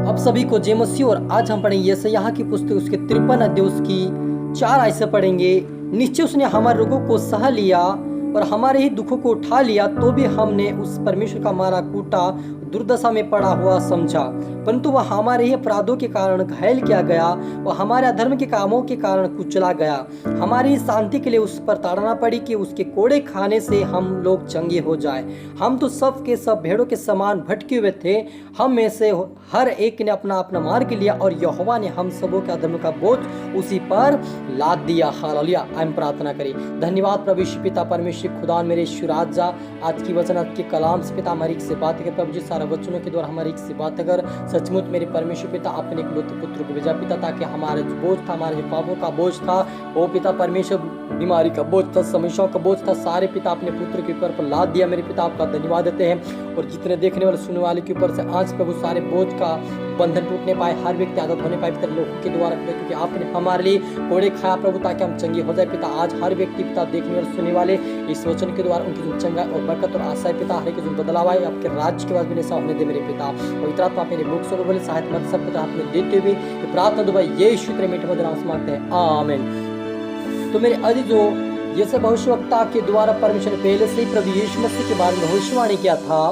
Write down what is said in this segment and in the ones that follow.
अब सभी को जय मसीह। और आज हम पढ़ेंगे यशायाह की पुस्तक उसके 53 अध्याय उसकी 4 आयत से पढ़ेंगे। निश्चय उसने हमारे रोगों को सह लिया और हमारे ही दुखों को उठा लिया, तो भी हमने उस परमेश्वर का मारा कूटा दुर्दशा में पड़ा हुआ समझा। परंतु वह हमारे ही अपराधों के कारण घायल किया गया, वह हमारे अधर्म के कामों के कारण कुचला गया। हमारी शांति के लिए उस पर ताड़ना पड़ी कि उसके कोड़े खाने से हम लोग चंगे हो जाए। हम तो सब के सब भेड़ों के समान भटके हुए थे, हम में से हर एक ने अपना अपना मार्ग लिया और यहोवा ने हम सबों के अधर्म का बोझ उसी पर लाद दिया। हालेलुया। हम प्रार्थना करें। धन्यवाद प्रभु यीशु पिता परमेश्वर खुदा मेरे यीशु राजा, आज की वचन आपके कलाम से पिता हमारी से बात कर प्रभु जी, सारा वचनों के द्वारा हमारी से बात कर। सचमुच मेरे परमेश्वर पिता अपने इकलौते पुत्र को भेजा पिता, ताकि हमारे जो बोझ था, हमारे जो पापों का बोझ था, वो पिता परमेश्वर बीमारी का बोझ था, समस्याओं का बोझ था, सारे पिता अपने पुत्र के ऊपर लाद दिया। मेरे पिता आपका धन्यवाद देते हैं। और जितने देखने वाले सुनने वाले के ऊपर से आज प्रभु सारे बोझ का बंधन टूटने पाए, हर व्यक्ति आजाद होने पाए पिता लोगों के द्वारा, क्योंकि आपने हमारे लिए कोड़े खाया प्रभु, ताकि हम चंगे हो जाए पिता। आज हर व्यक्ति पिता देखने वाले सुनने वाले इस वचन के द्वारा उनकी जो चंगा और बरकत और आशा है पिता, हर एक जो बदलाव आए आपके राज्य के बाद भी ऐसा होने दे मेरे पिता। पवित्र आत्मा मेरे मुख से बोले सहायता सब पिता आपने देते हुए प्रार्थना दुआ यीशु के मीठे मधुर नाम से मांगते हैं, आमीन। तो मेरे अजीजों, ये सब भविष्यवक्ता के द्वारा परमेश्वर ने पहले से ही प्रभु यीशु मसीह के बारे में भविष्यवाणी किया था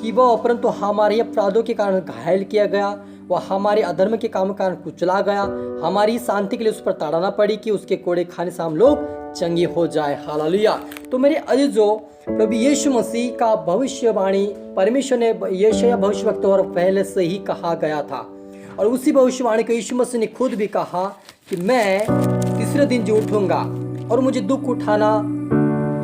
कि वह परंतु हमारे अपराधों के कारण घायल किया गया, वह हमारे अधर्म के काम के कारण कुचला गया, हमारी शांति के लिए उस पर ताड़ना पड़ी कि उसके कोड़े खाने से हम लोग चंगे हो जाए। हालेलुया। तो मेरे अजीजों, प्रभु यीशु मसीह का भविष्यवाणी परमेश्वर ने यशायाह भविष्यवक्ता और पहले से ही कहा गया था, और उसी भविष्यवाणी को यीशु मसीह ने खुद भी कहा कि मैं तीसरे दिन जी उठूंगा और मुझे दुख उठाना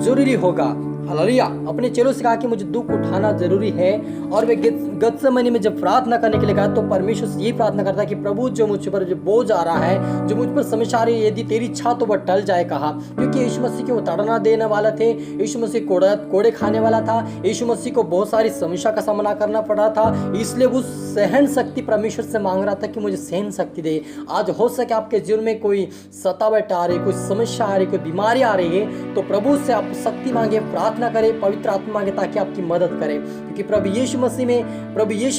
जरूरी होगा। हालेलुया। अपने चेलों से कहा कि मुझे दुख उठाना जरूरी है। और वे गत्सेमनी में जब प्रार्थना करने के लिए कहा तो परमेश्वर से यही प्रार्थना करता है कि प्रभु जो मुझ पर जो बोझ आ रहा है, जो मुझ पर समस्या आ रही है, यदि तेरी इच्छा तो वह टल जाए। कहा क्योंकि यीशु मसीह को वो ताड़ना देने वाला थे, यीशु मसीह कोड़े खाने वाला था, यीशु मसीह को बहुत सारी समस्या का सामना करना पड़ रहा था, इसलिए वो सहन शक्ति परमेश्वर से मांग रहा था कि मुझे सहन शक्ति दे। आज हो सके आपके जीवन में कोई सतावट आ रही, कोई समस्या आ रही, कोई बीमारी आ रही है, तो प्रभु से आप शक्ति मांगे, प्रार्थना करे, पवित्र आत्मा मांगे ताकि आपकी मदद करे। क्योंकि प्रभु यीशु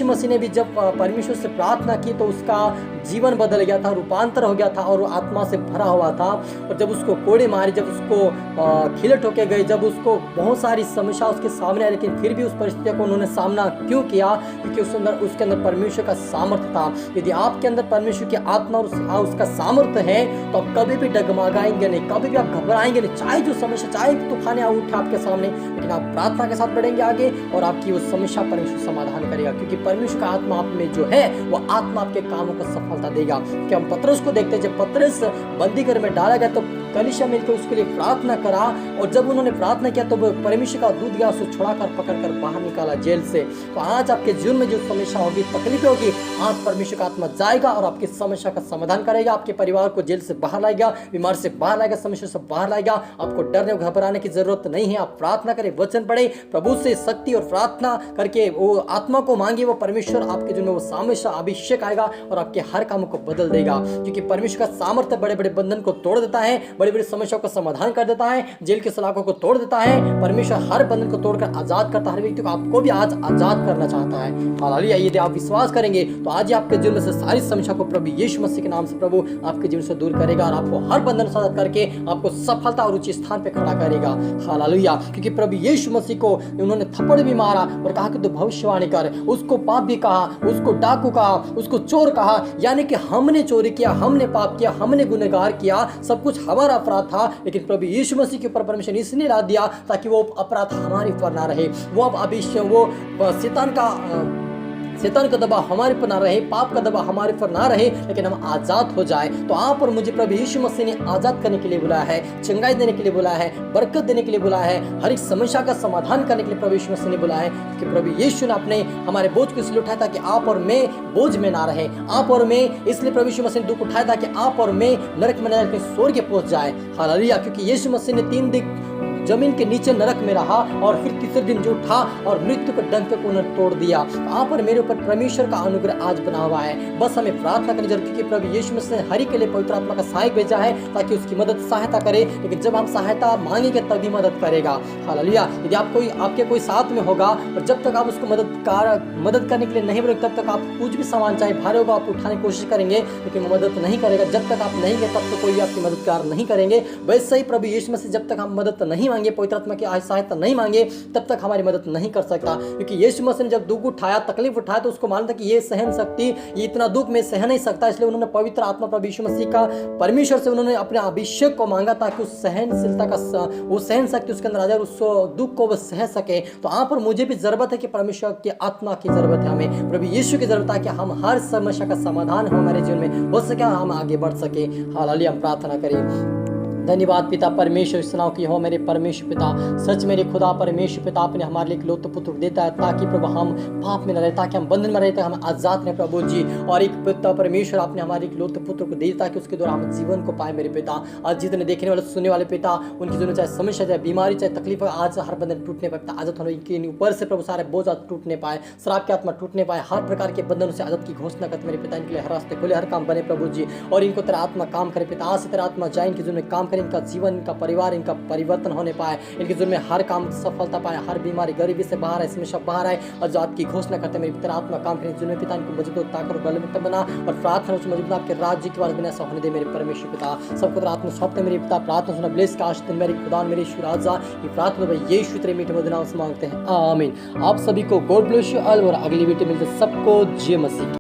मसीह ने भी जब परमेश्वर से प्रार्थना की तो उसका जीवन बदल गया था, रूपांतर हो गया था और वो आत्मा से भरा हुआ था। और जब उसको कोड़े मारे, जब उसको खिले ठोके गए, जब उसको बहुत सारी समस्या उसके सामने आई, लेकिन फिर भी उस परिस्थिति को उन्होंने सामना क्यों किया? क्योंकि उसके अंदर परमेश्वर का सामर्थ्य था। यदि आपके अंदर परमेश्वर की आत्मा और उसका सामर्थ्य है तो आप कभी भी डगमगाएंगे नहीं, कभी भी आप घबराएंगे नहीं। चाहे जो समस्या, चाहे तूफान उठे आपके सामने, लेकिन आप प्रार्थना के साथ बढ़ेंगे आगे और आपकी वो समस्या परमेश्वर समाधान करेगा। क्योंकि परमेश्वर का आत्मा आप में जो है वो आत्मा आपके कामों को सफलता देगा। कि हम पतरस को देखते हैं, जब पतरस बंदी घर में डाला गया तो कलीसिया मिलकर उसके लिए प्रार्थना करा, और जब उन्होंने प्रार्थना किया तो परमेश्वर का दूत गया, उसको छुड़ाकर पकड़कर बाहर निकाला जेल से। तो आज आपके जीवन में जो समस्या होगी, तकलीफ होगी, आज परमेश्वर का आत्मा जाएगा और आपकी समस्या का समाधान करेगा, आपके परिवार को जेल से बाहर लाएगा, बीमार से बाहर लाएगा, समस्या से बाहर लाएगा। आपको डरने घबराने की जरूरत नहीं है। आप प्रार्थना करें, वचन पढ़े, प्रभु से शक्ति और प्रार्थना करके वो आत्मा को मांगे, वो परमेश्वर आपके जीवन में वो सामर्थ्य अभिषेक आएगा और आपके हर काम को बदल देगा। क्योंकि परमेश्वर का सामर्थ्य बड़े बड़े बंधन को तोड़ देता है, बड़ी बड़ी समस्याओं का समाधान कर देता है, जेल के सलाखों को तोड़ देता है। परमेश्वर हर बंधन को तोड़कर आजाद करता है। हर व्यक्ति को आपको भी आज आजाद करना चाहता है। हालेलुया। यदि आप विश्वास करेंगे तो आज आपके जीवन में से सारी समस्या को प्रभु यीशु मसीह के नाम से प्रभु आपके जीवन से दूर करेगा और आपको हर बंधन से आजाद करके आपको सफलता और उचित स्थान पे खड़ा करेगा। हालेलुया। क्योंकि प्रभु यीशु मसीह को उन्होंने थप्पड़ भी मारा और कहा कि तू भविष्यवाणी कर। उसको पाप भी कहा, उसको डाकू कहा, उसको चोर कहा, यानी कि हमने चोरी किया, हमने पाप किया, हमने गुनहगार किया, सब कुछ हमारा अपराध था। लेकिन प्रभु यीशु मसीह के ऊपर परमेश्वर इसने ला दिया ताकि वो अपराध हमारे ऊपर ना रहे, वो अब अभिषेक, वो शैतान का दबाव हमारे पर ना रहे, पाप का दबाव हमारे पर ना रहे, लेकिन हम आजाद हो जाए। तो आप और मुझे प्रभु यीशु मसीह ने आजाद करने के लिए बुलाया है, चंगाई देने के लिए बुलाया है, बरकत देने के लिए बुलाया है, हर एक समस्या का समाधान करने के लिए प्रभु यीशु मसीह ने बुलाया है। कि प्रभु यीशु ने अपने हमारे बोझ को इसलिए उठाया ताकि आप और मैं बोझ में ना रहे, आप और मैं, इसलिए प्रभु यीशु मसीह ने दुख उठाया ताकि आप और मैं नरक में न स्वर्ग पहुंच जाए। हालेलुया। क्योंकि यीशु मसीह ने 3 दिन जमीन के नीचे नरक में रहा और फिर तीसरे दिन जो उठा और मृत्यु के डंक पे पुनः तोड़ दिया। यहाँ पर मेरे ऊपर परमेश्वर का अनुग्रह आज बना हुआ है। बस हमें प्रार्थना करनी जरूरत है कि प्रभु यीशु मसीह ने हरि के लिए पवित्र आत्मा का सहायक भेजा है ताकि उसकी मदद सहायता करे। लेकिन जब हम सहायता मांगेंगे तभी मदद करेगा। हालेलुया। यदि आपके कोई साथ में होगा और जब तक आप उसको मदद करने के लिए नहीं बोलेंगे तब तक आप कुछ भी सामान चाहे भारी होगा आप उठाने की कोशिश करेंगे लेकिन मदद नहीं करेगा। जब तक आप नहीं गए तब तक कोई आपकी मददगार नहीं करेंगे। वैसे ही प्रभु यीशु मसीह जब तक हम मदद नहीं मांगे, पवित्र आत्मा की सहायता नहीं मांगे, तब तक हमारी मदद नहीं कर सकता। क्योंकि यीशु मसीह ने जब दुख उठाया, तकलीफ उठाया तो उसको मालूम था कि ये सहन शक्ति, ये इतना दुख मैं सह नहीं सकता। इसलिए उन्होंने पवित्र आत्मा प्रभु यीशु मसीह का परमेश्वर से उन्होंने अपने अभिषेक को मांगा ताकि उस सहनशीलता का वो सहन शक्ति उसके अंदर आ जाए, उस दुख को वो सह सके। तो यहाँ पर मुझे भी जरूरत है कि परमेश्वर की आत्मा की जरूरत है, हमें प्रभु यीशु की जरूरत है कि हम हर समस्या का समाधान हमारे जीवन में हो सके, हम आगे बढ़ सके। हालेलुया। हम प्रार्थना करें। धन्यवाद पिता परमेश्वर, सुनाओ कि हो मेरे परमेश्वर पिता, सच मेरे खुदा परमेश्वर पिता, आपने हमारे लिए इकलौते पुत्र देता है ताकि प्रभु हम पाप में न रहे, ताकि हम बंधन में रहे, ताकि हम आजाद रहे प्रभु जी। और एक पिता परमेश्वर आपने हमारे इकलौते पुत्र को दे ताकि उसके द्वारा हम जीवन को पाए मेरे पिता। आज जितने देखने वाले सुनने वाले पिता, उनकी जीवन चाहे समस्या, चाहे बीमारी, चाहे तकलीफ, आज हर बंधन टूटने पाए पिता। आजाद होने के ऊपर से प्रभु सारे बोझ टूटने पाए, शराब की आत्मा टूटने पाए, हर प्रकार के बंधनों से आजाद की घोषणा करते मेरे पिता। इनके लिए हर रास्ते खुले, हर काम बने प्रभु जी। और इनको तेरा आत्मा काम करे पिता। आज से तेरा आत्मा जाए इनके जीवन में काम करे, इनका जीवन, इनका परिवार, इनका परिवर्तन होने पाए, इनके जीवन में हर काम सफलता पाए, हर बीमारी गरीबी से बाहर आए, समस्या बाहर आए और जो आपकी घोषणा करते हैं मेरे पिता। आत्मा काम करें जीवन में पिता। इनको मजबूत ताकत और बलवंत बना और प्रार्थना मजबूत आपके राज्य की बात बिना होने दे मेरे परमेश्वर पिता। सबको तेरा आत्मा सौंपते मेरे पिता। प्रार्थना सुना ब्लेस का आशीष मेरे खुदा मेरे ईश्वर राजा। ये प्रार्थना भाई यीशु तेरे मीठे मधुर नाम से मांगते हैं, आमीन। आप सभी को गॉड ब्लेस यू ऑल और अगली वीडियो मिलते सबको जय मसीह।